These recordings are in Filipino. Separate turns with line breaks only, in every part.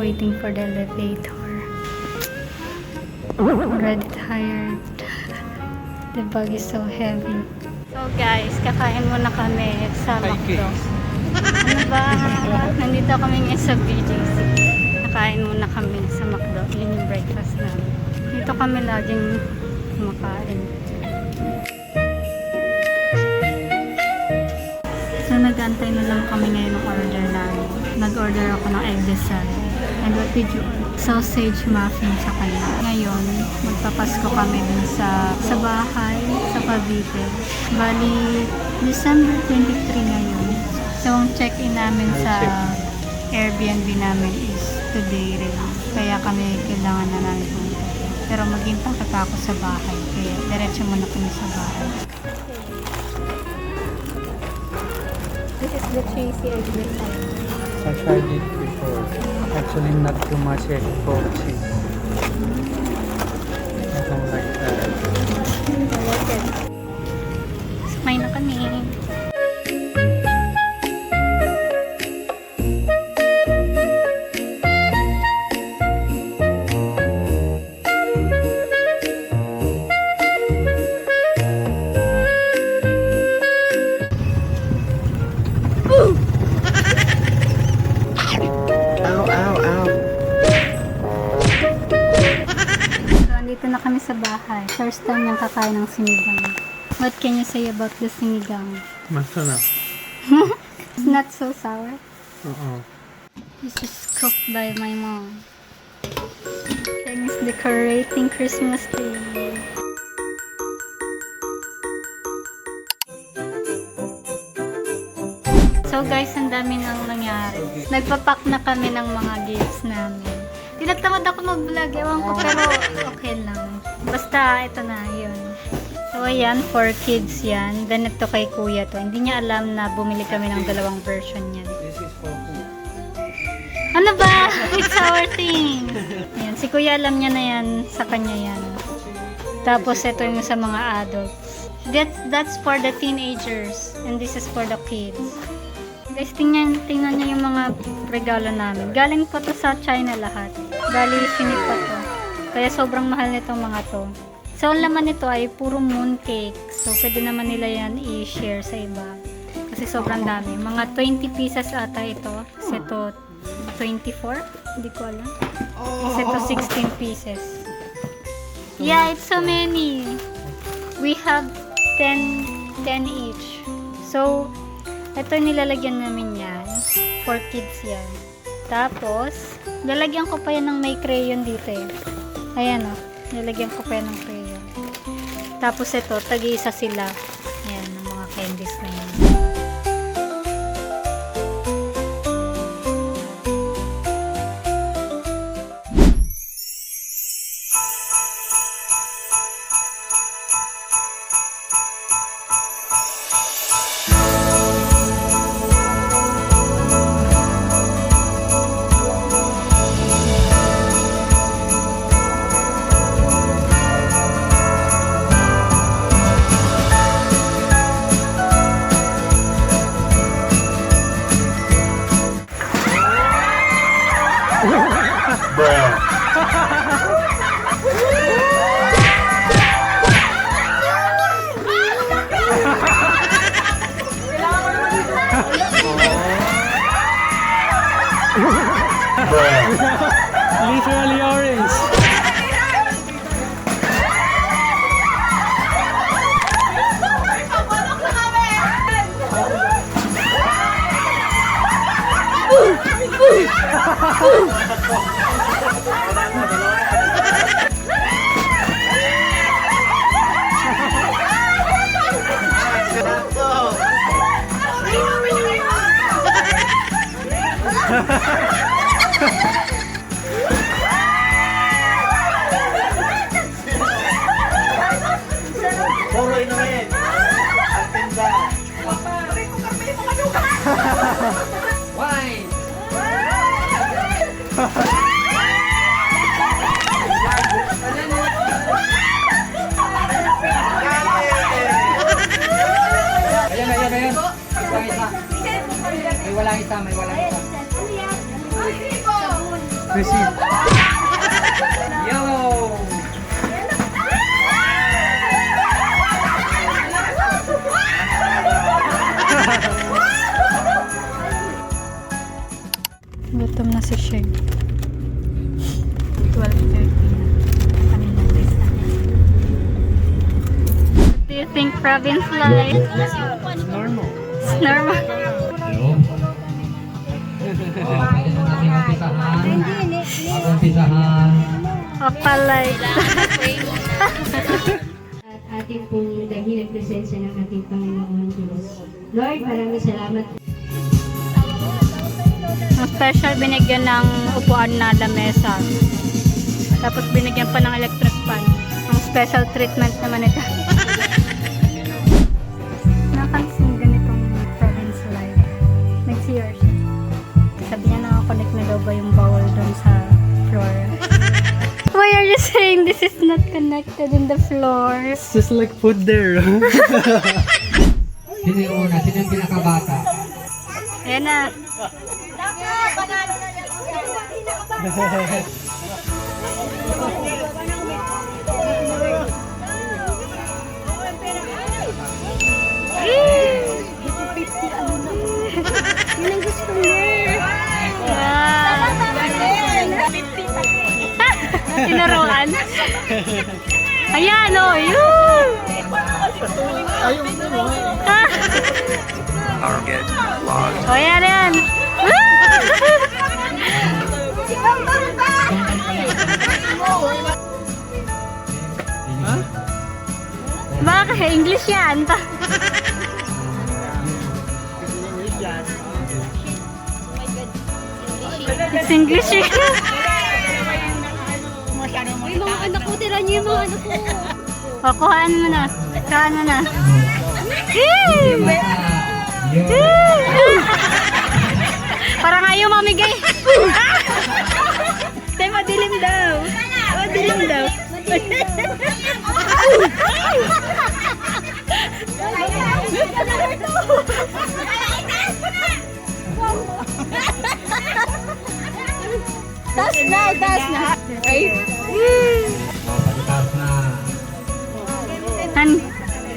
waiting for the elevator. Already tired. The bag is so heavy. So guys, kakain muna kami sa McDo. Ano ba? Nandito kami ngayon sa BGC. Kakain muna kami sa McDo. Yun yung breakfast namin. Dito kami laging kumakain. So nag-antay na lang kami ngayon ng order namin. Nag-order ako ng egg desal. And what did you order? Sausage muffin sa kanya. Ngayon, magpapasko kami dun sa bahay, sa Cavite. Bali, December 23 ngayon. So, ang check-in namin sa Airbnb namin is today rin. Kaya kami kailangan na namin pumunta. Pero mag-impake pa ako sa bahay. Kaya diretso muna kami sa bahay. This is the cheesy egg desal.
I tried it before. Actually, not too much egg for cheese. I don't like that.
I like it. Sakay na kami. Dito na kami sa bahay. First time niyang kakain ng sinigang. What can you say about the sinigang?
Masarap.
It's not so sour.
Oo.
This is cooked by my mom. Ken is decorating Christmas tree. So guys, ang dami nang nangyari. Nagpapack na kami ng mga gifts namin. Tinagtamad ako mag-vlog, ewan ko, pero okay lang. Basta, ito na, yun. So, ayan, for kids yan. Then, ito kay kuya to. Hindi niya alam na bumili kami ng dalawang version niyan.
This is for who?
Ano ba? It's our thing! Ayan, si kuya alam niya na yan, sa kanya yan. Tapos, ito yung sa mga adults. That's for the teenagers. And this is for the kids. Guys, tingnan niyo yung mga regalo namin. Galing pa to sa China lahat. Bali, sinip pa to. Kaya sobrang mahal nitong mga to. So, ang laman nito ay puro mooncake. So, pwede naman nila yan i-share sa iba. Kasi sobrang dami. Mga 20 pieces ata ito. Kasi ito 24? Hindi ko alam. Kasi ito 16 pieces. Yeah, it's so many. We have 10 each. So, ito nilalagyan namin yan. For kids yan. Tapos, lalagyan ko pa yan ng may crayon dito eh. Ayan o. Lalagyan ko pa yan ng crayon. Tapos ito, tag-iisa sila. Ayan, ng mga candies na yan.
Literally orange.
Puro inumin. Ang tinda. Wine.
Receive. Yellow.
Gutom na si Shane. 12:30 na. Kami nag-rest na. What do you think, province life?
Normal.
It's normal. Opalay.
At ating pong dahilan presensya ng ating Panginoon Diyos. Lord, maraming salamat.
Ang special binigyan ng upuan na lamesa. Tapos binigyan pa ng electric fan. Ang special treatment naman ito. Nakansin ganitong province life. Nag-CR siya. Sabi niya nakakonect na daw ba yung bowel doon sa floor. Why are you saying this is not connected in the floor?
It's just like food there.
Sino yung una? Sino yung pinakabata?
Ayan na. Yun ang gusto niya. Tinaruan. Ayan o, yun.
Target locked.
O, yan, yan. Bakit? English yan. It's English yan.
Ay, mga anak ko, tira niyo yung mga anak ko.
O, kuhaan mo na. Kuhaan mo na. Parang ayaw mamigay. Tay, madilim daw. Madilim daw. Taas na, taas na. Ay.
Pagkatapos na.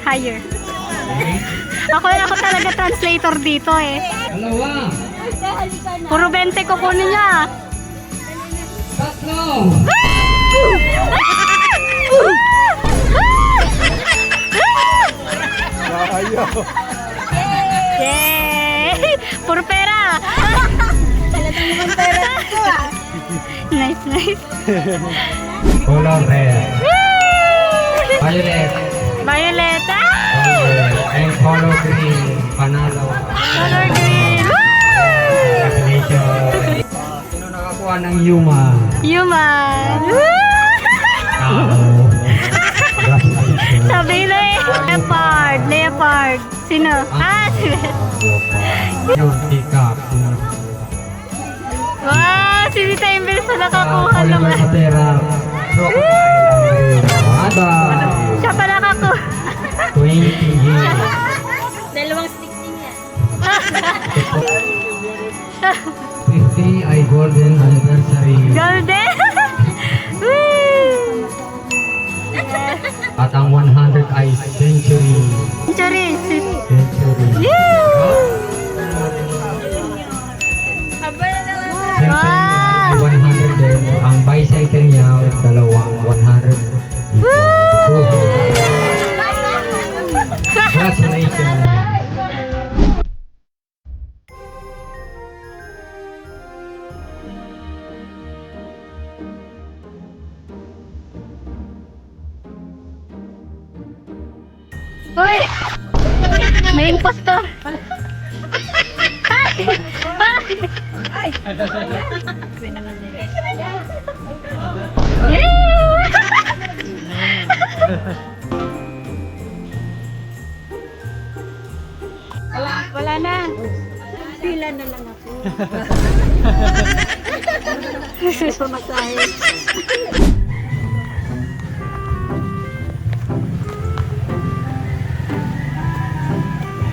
Higher. Ako talaga translator dito eh.
Dalawa.
Puro 20 kukunin niya.
Tatlo.
Ayaw.
Yay! Puro pera. Talagang naman pera ko ah. Nice, nice.
Color red. Violet.
Violet.
And color green. Panalo.
Color green.
Congratulations. Sino nakakuha ng human?
Human.
Tao. Congratulations.
Sabi na eh. Leopard. Leopard. Sino? Si
Yung teacup.
wow! Si Tita Imbel sa nakakuha
Oliver
naman.
Matera. Ada.
Siya pa nakakuha.
20 years.
Dalawang sticks din yan.
50 ay golden anniversary.
Golden! Woo!
At ang 100 ay century.
Century.
Century.
Wow!
100 din. Ang bicycle niya ay dalawang 100. Congratulations.
Uy! May impostor! Ay! Wala na. Pila na lang ako. Pamasahe.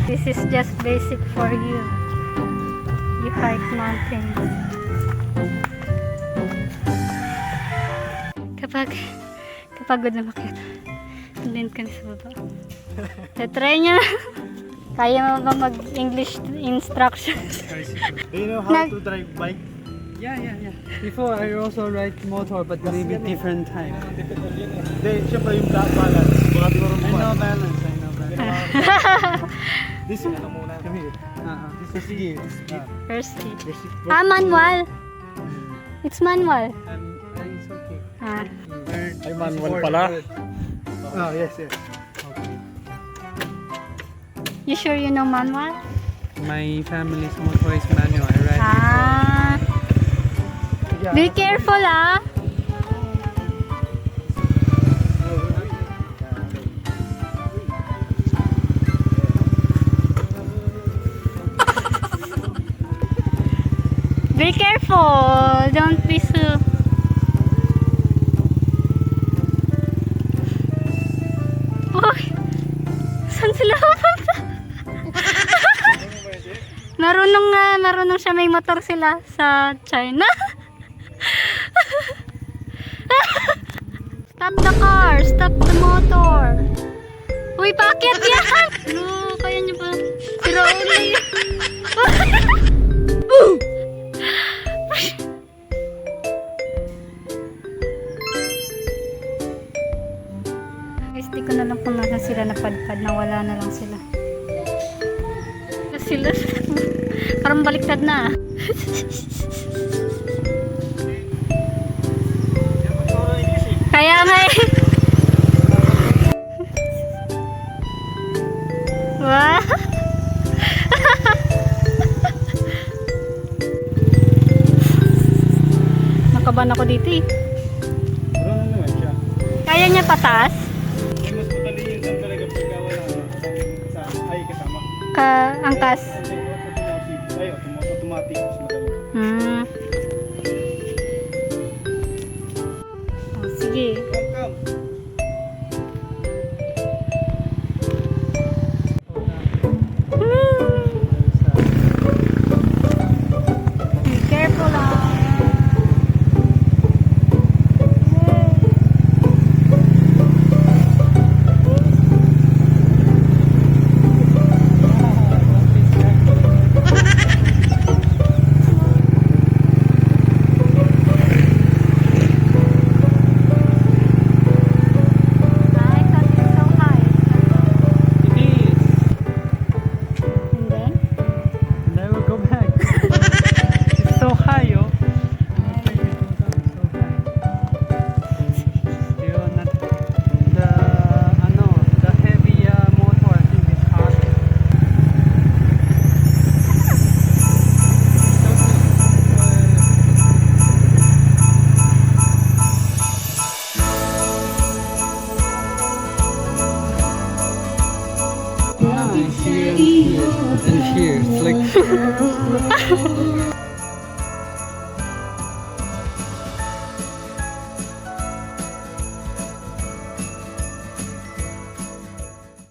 This is just basic for you. You hike mountains. kapagod na makiat. Andun kami sa baba. Try niya. Kaya mo ba mag-English instructions?
Do you know how to drive bike?
Yeah. Before I also ride motor, but maybe different time.
Hindi, syempre yung balance. Baka di marunong
I
pa.
know balance.
This is ano muna. Come here. This is gear.
First key. Manual. It's manual.
It's okay.
Ay, manual pala. Oh, yes.
You sure you know manual?
My family's motor is manual. I ride
Be careful, Be careful. Don't be so. Uy! Saan sila pupunta? marunong siya, may motor sila sa China. Stop the car! Stop the motor! Uy, bakit yan? Ano, kaya niyo ba? Si Rauli. Guys, di ko na lang kung nasan sila napadpad. Nawala na lang sila. Sila parang baliktad na. Kaya nga eh. Wow. Nakaban ako dito eh.
Marunong naman siya.
Kaya niya patas?
Mas madali yun saan talaga pagkawa na ay kasama.
Angkas.
Automatic. Mas madali.
Oh, sige.
Welcome.
Be careful lang. I thought it's so high.
It is.
And then?
And I will go back. It's so high, yo. Still not the heavy motor. I think it's hard. And here, it's like